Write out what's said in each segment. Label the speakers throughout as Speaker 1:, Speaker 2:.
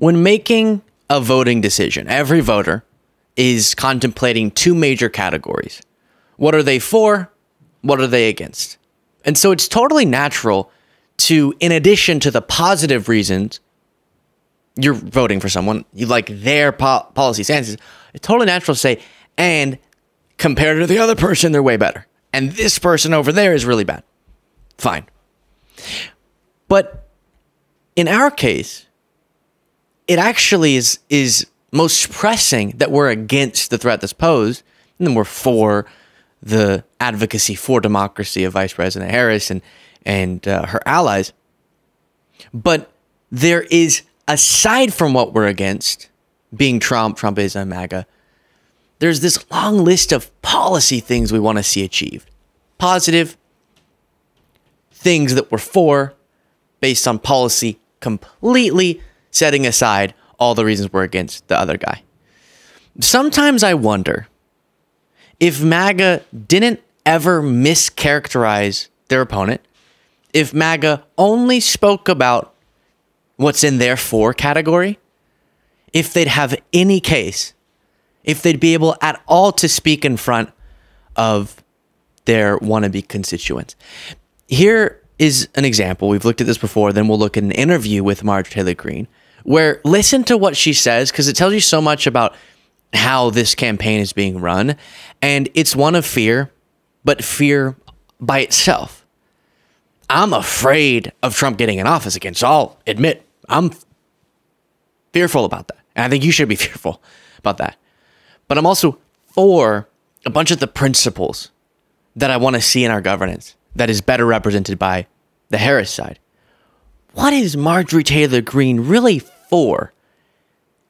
Speaker 1: When making a voting decision, every voter is contemplating two major categories. What are they for? What are they against? And so it's totally natural to, in addition to the positive reasons you're voting for someone, you like their policy stances, it's totally natural to say, and compared to the other person, they're way better. And this person over there is really bad. Fine. But in our case, it actually is most pressing that we're against the threat that's posed, and then we're for the advocacy for democracy of Vice President Harris and her allies. But there is, aside from what we're against, being Trumpism, MAGA, there's this long list of policy things we want to see achieved. Positive things that we're for based on policy, completely setting aside all the reasons we're against the other guy. Sometimes I wonder if MAGA didn't ever mischaracterize their opponent, if MAGA only spoke about what's in their for category, if they'd have any case, if they'd be able at all to speak in front of their wannabe constituents. Here is an example. We've looked at this before. Then we'll look at an interview with Marjorie Taylor Green, where listen to what she says, because it tells you so much about how this campaign is being run. And it's one of fear, but fear by itself. I'm afraid of Trump getting in office again, so I'll admit I'm fearful about that. And I think you should be fearful about that. But I'm also for a bunch of the principles that I want to see in our governance that is better represented by the Harris side. What is Marjorie Taylor Green really for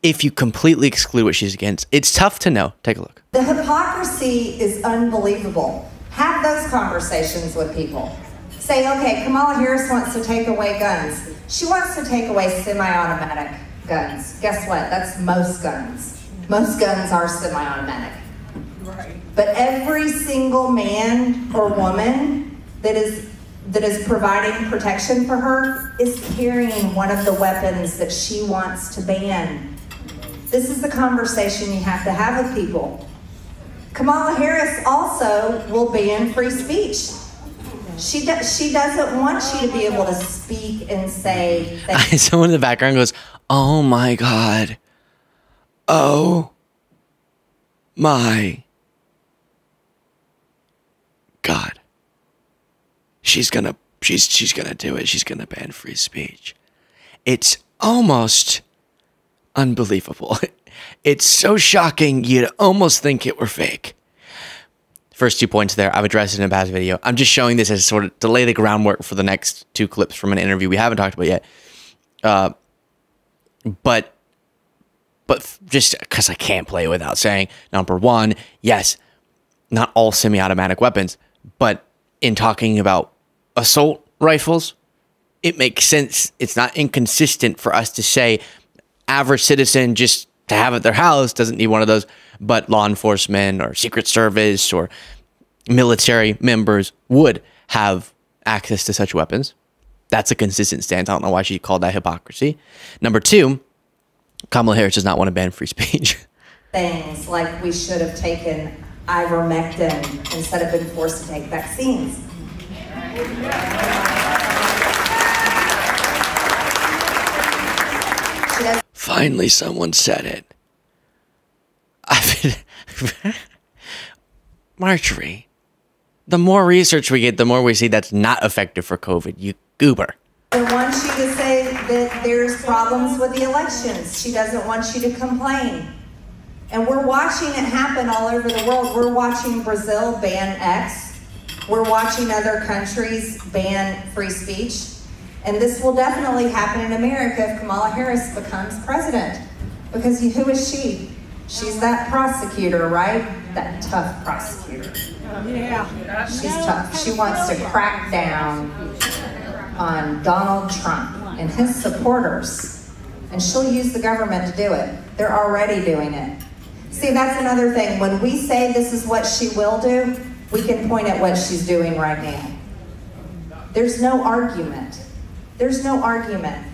Speaker 1: if you completely exclude what she's against? It's tough to know. Take a look.
Speaker 2: The hypocrisy is unbelievable. Have those conversations with people. Say, okay, Camala Harris wants to take away guns. She wants to take away semi-automatic guns. Guess what? That's most guns. Most guns are semi-automatic. Right. But every single man or woman that is providing protection for her is carrying one of the weapons that she wants to ban. This is the conversation you have to have with people. Kamala Harris also will ban free speech. She doesn't want you to be able to speak and say that.
Speaker 1: Someone in the background goes, "Oh my God. Oh my God. She's gonna do it. She's gonna ban free speech." It's almost unbelievable. It's so shocking you'd almost think it were fake. First 2 points there, I've addressed it in a past video. I'm just showing this as sort of to lay the groundwork for the next two clips from an interview we haven't talked about yet. But just because I can't play it without saying, number one, yes, not all semi-automatic weapons, but in talking about assault rifles, it makes sense. It's not inconsistent for us to say average citizen just to have at their house doesn't need one of those, but law enforcement or Secret Service or military members would have access to such weapons. That's a consistent stance. I don't know why she called that hypocrisy. Number two, Kamala Harris does not want to ban free speech.
Speaker 2: Things like we should have taken ivermectin instead of been forced to take vaccines.
Speaker 1: Finally, someone said it. Marjorie, the more research we get, the more we see that's not effective for COVID. You goober.
Speaker 2: I want you to say that there's problems with the elections. She doesn't want you to complain. And we're watching it happen all over the world. We're watching Brazil ban X. We're watching other countries ban free speech. And this will definitely happen in America if Kamala Harris becomes president. Because who is she? She's that prosecutor, right? That tough prosecutor. Yeah. She's tough. She wants to crack down on Donald Trump and his supporters. And she'll use the government to do it. They're already doing it. See, that's another thing. When we say this is what she will do, we can point at what she's doing right now. There's no argument. There's no argument.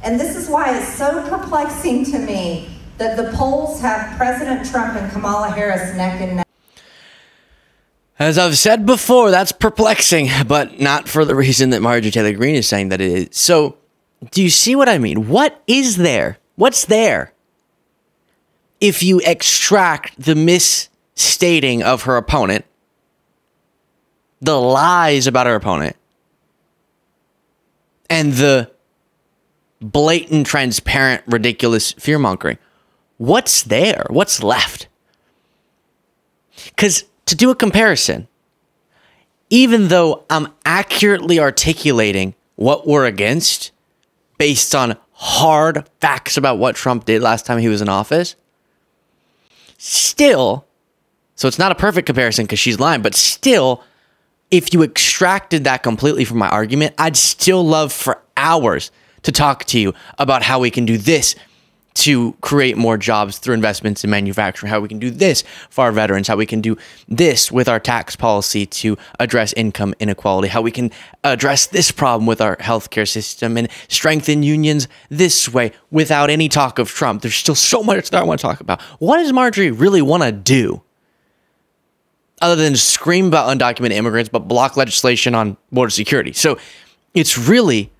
Speaker 2: And this is why it's so perplexing to me that the polls have President Trump and Kamala Harris neck and neck.
Speaker 1: As I've said before, that's perplexing, but not for the reason that Marjorie Taylor Green is saying that it is. So, do you see what I mean? What is there? What's there? If you extract the misstating of her opponent, the lies about her opponent, and the blatant, transparent, ridiculous fear-mongering, what's there? What's left? Because to do a comparison, even though I'm accurately articulating what we're against based on hard facts about what Trump did last time he was in office, still, so it's not a perfect comparison because she's lying, but still, if you extracted that completely from my argument, I'd still love for hours to talk to you about how we can do this to create more jobs through investments in manufacturing, how we can do this for our veterans, how we can do this with our tax policy to address income inequality, how we can address this problem with our healthcare system and strengthen unions this way without any talk of Trump. There's still so much that I want to talk about. What does Marjorie really want to do other than scream about undocumented immigrants but block legislation on border security? So it's really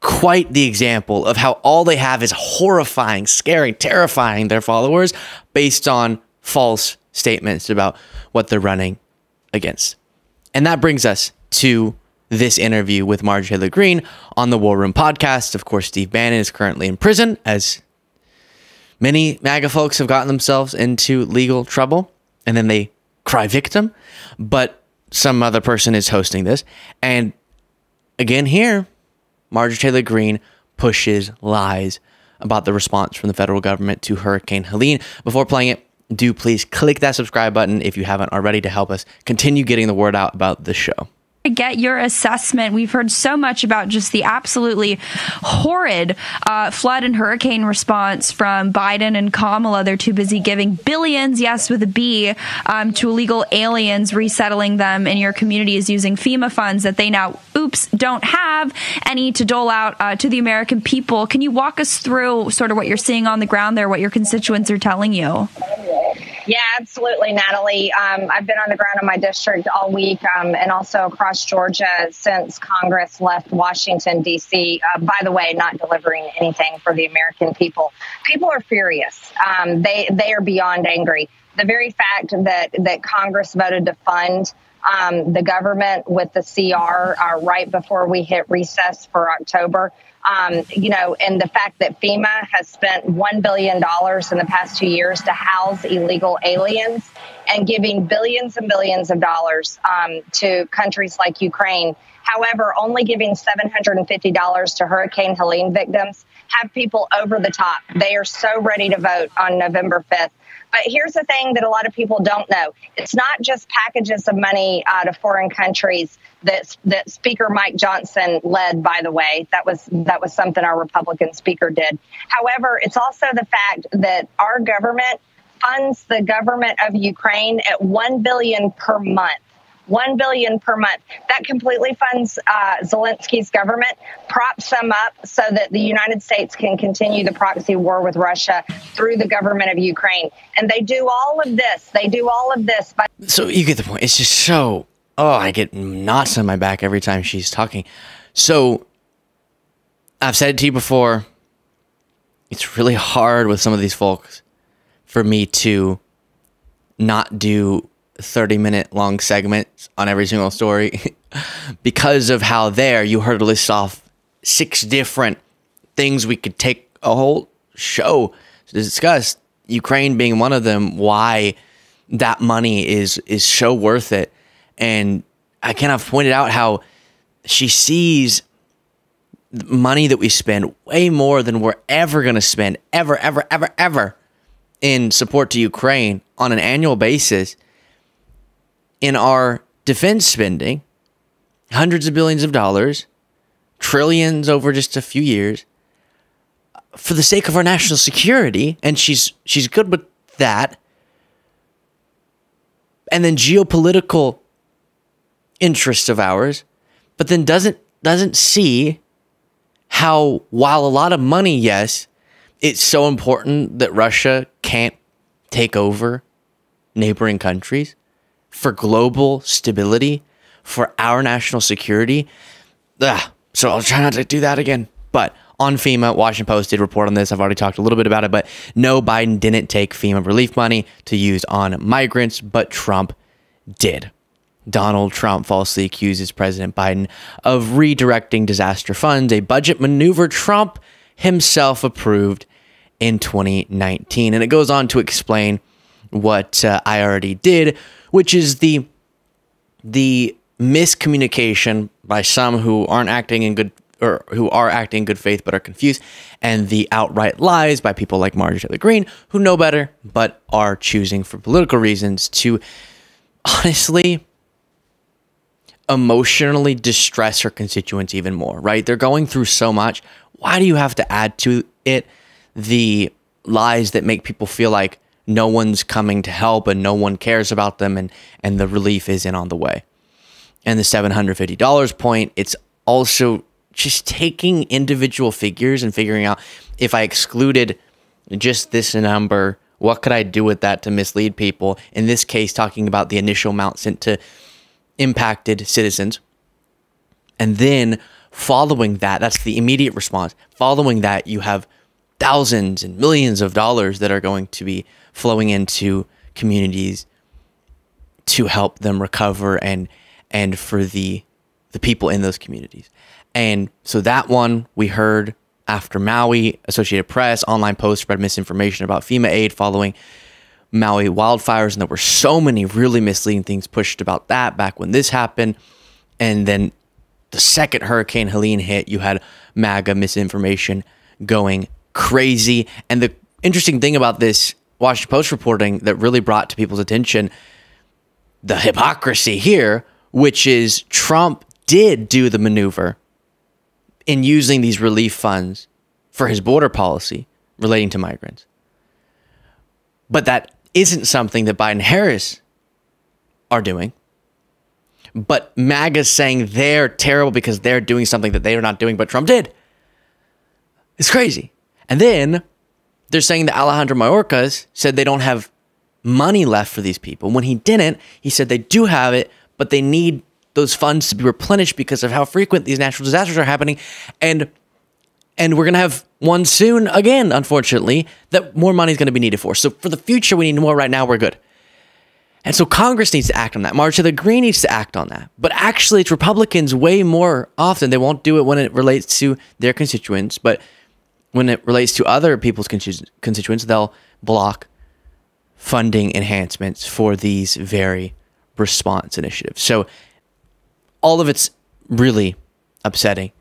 Speaker 1: quite the example of how all they have is horrifying, scary, terrifying their followers based on false statements about what they're running against. And that brings us to this interview with Marjorie Taylor Green on the War Room podcast. Of course, Steve Bannon is currently in prison, as many MAGA folks have gotten themselves into legal trouble, and then they cry victim. But some other person is hosting this. And again here, Marjorie Taylor Green pushes lies about the response from the federal government to Hurricane Helene. Before playing it, do please click that subscribe button if you haven't already to help us continue getting the word out about the show.
Speaker 3: Get your assessment. We've heard so much about just the absolutely horrid flood and hurricane response from Biden and Kamala. They're too busy giving billions, yes, with a B, to illegal aliens, resettling them in your communities using FEMA funds that they now, don't have any to dole out to the American people. Can you walk us through sort of what you're seeing on the ground there, what your constituents are telling you?
Speaker 4: Yeah, absolutely, Natalie. I've been on the ground in my district all week and also across Georgia since Congress left Washington, D.C. By the way, not delivering anything for the American people. People are furious. They are beyond angry. The very fact that Congress voted to fund the government with the CR right before we hit recess for October, and the fact that FEMA has spent $1 billion in the past 2 years to house illegal aliens and giving billions and billions of dollars to countries like Ukraine. However, only giving $750 to Hurricane Helene victims have people over the top. They are so ready to vote on November 5th. But here's the thing that a lot of people don't know. It's not just packages of money to foreign countries that Speaker Mike Johnson led, by the way. That was something our Republican speaker did. However, it's also the fact that our government funds the government of Ukraine at $1 billion per month. $1 billion per month. That completely funds Zelensky's government, props them up so that the United States can continue the proxy war with Russia through the government of Ukraine. And they do all of this.
Speaker 1: So you get the point. It's just so, I get knots on my back every time she's talking. So I've said it to you before. It's really hard with some of these folks for me to not do 30-minute long segments on every single story because of how you heard a list off 6 different things we could take a whole show to discuss, Ukraine being one of them, why that money is so worth it. And I kind of pointed out how she sees the money that we spend way more than we're ever going to spend ever in support to Ukraine on an annual basis. In our defense spending, hundreds of billions of dollars, trillions over just a few years, for the sake of our national security, and she's good with that. And then geopolitical interests of ours, but then doesn't see how, while a lot of money, yes, it's so important that Russia can't take over neighboring countries for global stability, for our national security. So I'll try not to do that again. But on FEMA, Washington Post did report on this. I've already talked a little bit about it, but no, Biden didn't take FEMA relief money to use on migrants, but Trump did. Donald Trump falsely accuses President Biden of redirecting disaster funds, a budget maneuver Trump himself approved in 2019. And it goes on to explain what I already did, which is the miscommunication by some who aren't acting in good, or who are acting in good faith but are confused, and the outright lies by people like Marjorie Taylor Green, who know better but are choosing for political reasons to honestly emotionally distress her constituents even more, right? They're going through so much. Why do you have to add to it the lies that make people feel like no one's coming to help and no one cares about them, and the relief isn't on the way? And the $750 point, it's also just taking individual figures and figuring out, if I excluded just this number, what could I do with that to mislead people? In this case, talking about the initial amount sent to impacted citizens. And then following that, that's the immediate response. Following that, you have thousands and millions of dollars that are going to be flowing into communities to help them recover and for the people in those communities. And so that one we heard after Maui. Associated Press, online posts spread misinformation about FEMA aid following Maui wildfires, and there were so many really misleading things pushed about that back when this happened. And then the second Hurricane Helene hit, you had MAGA misinformation going crazy. And the interesting thing about this Washington Post reporting that really brought to people's attention the hypocrisy here, which is Trump did do the maneuver in using these relief funds for his border policy relating to migrants. But that isn't something that Biden and Harris are doing. But MAGA's saying they're terrible because they're doing something that they are not doing, but Trump did. It's crazy. And then they're saying that Alejandro Mayorkas said they don't have money left for these people. When he didn't, he said they do have it, but they need those funds to be replenished because of how frequent these natural disasters are happening. And we're going to have one soon again, unfortunately, that more money is going to be needed for. So for the future, we need more. Right now, we're good. And so Congress needs to act on that. Marjorie Taylor Green needs to act on that. But actually, it's Republicans way more often. They won't do it when it relates to their constituents. But when it relates to other people's constituents, they'll block funding enhancements for these very response initiatives. So all of it's really upsetting.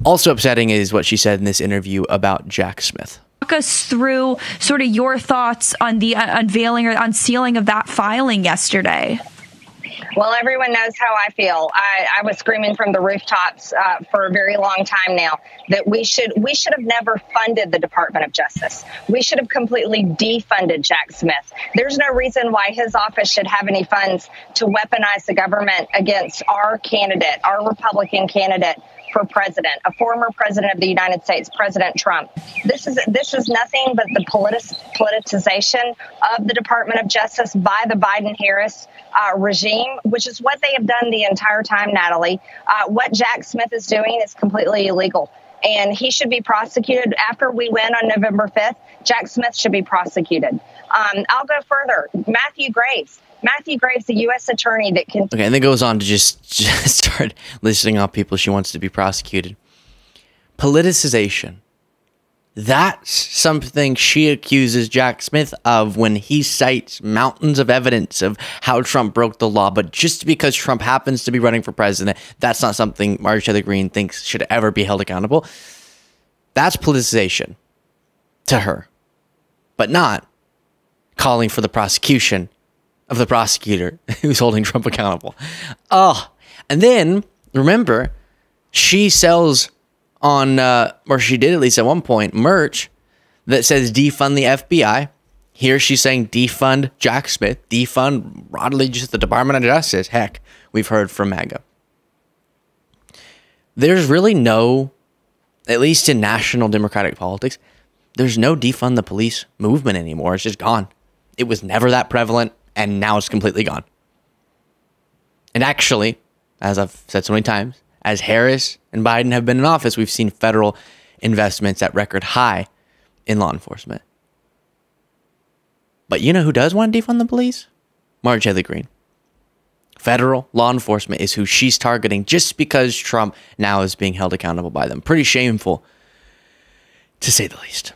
Speaker 1: Also upsetting is what she said in this interview about Jack Smith.
Speaker 3: Walk us through sort of your thoughts on the unveiling or unsealing of that filing yesterday.
Speaker 4: Well, everyone knows how I feel. I was screaming from the rooftops for a very long time now that we should have never funded the Department of Justice. We should have completely defunded Jack Smith. There's no reason why his office should have any funds to weaponize the government against our candidate, our Republican candidate for president, a former president of the United States, President Trump. This is nothing but the politicization of the Department of Justice by the Biden-Harris regime, which is what they have done the entire time, Natalie. What Jack Smith is doing is completely illegal, and he should be prosecuted. After we win on November 5th, Jack Smith should be prosecuted. I'll go further. Matthew Graves, the U.S. attorney that can...
Speaker 1: Okay, and then goes on to just start listing off people she wants to be prosecuted. Politicization. That's something she accuses Jack Smith of when he cites mountains of evidence of how Trump broke the law. But just because Trump happens to be running for president, that's not something Marjorie Taylor Green thinks should ever be held accountable. That's politicization to her, but not calling for the prosecution of the prosecutor who's holding Trump accountable. Oh, and then remember, she sells on, or she did at least at one point, merch that says defund the FBI. Here she's saying defund Jack Smith, defund broadly just the Department of Justice. Heck, we've heard from MAGA. There's really no at least in national Democratic politics, there's no defund the police movement anymore. It's just gone. It was never that prevalent, and now it's completely gone. And actually, as I've said so many times, as Harris and Biden have been in office, we've seen federal investments at record high in law enforcement. But you know who does want to defund the police? Marjorie Taylor Green. Federal law enforcement is who she's targeting just because Trump now is being held accountable by them. Pretty shameful, to say the least.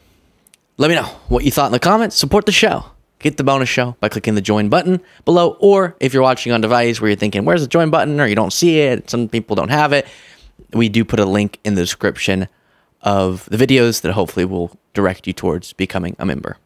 Speaker 1: Let me know what you thought in the comments. Support the show. Get the bonus show by clicking the join button below. Or if you're watching on device where you're thinking, where's the join button? Or you don't see it. Some people don't have it. We do put a link in the description of the videos that hopefully will direct you towards becoming a member.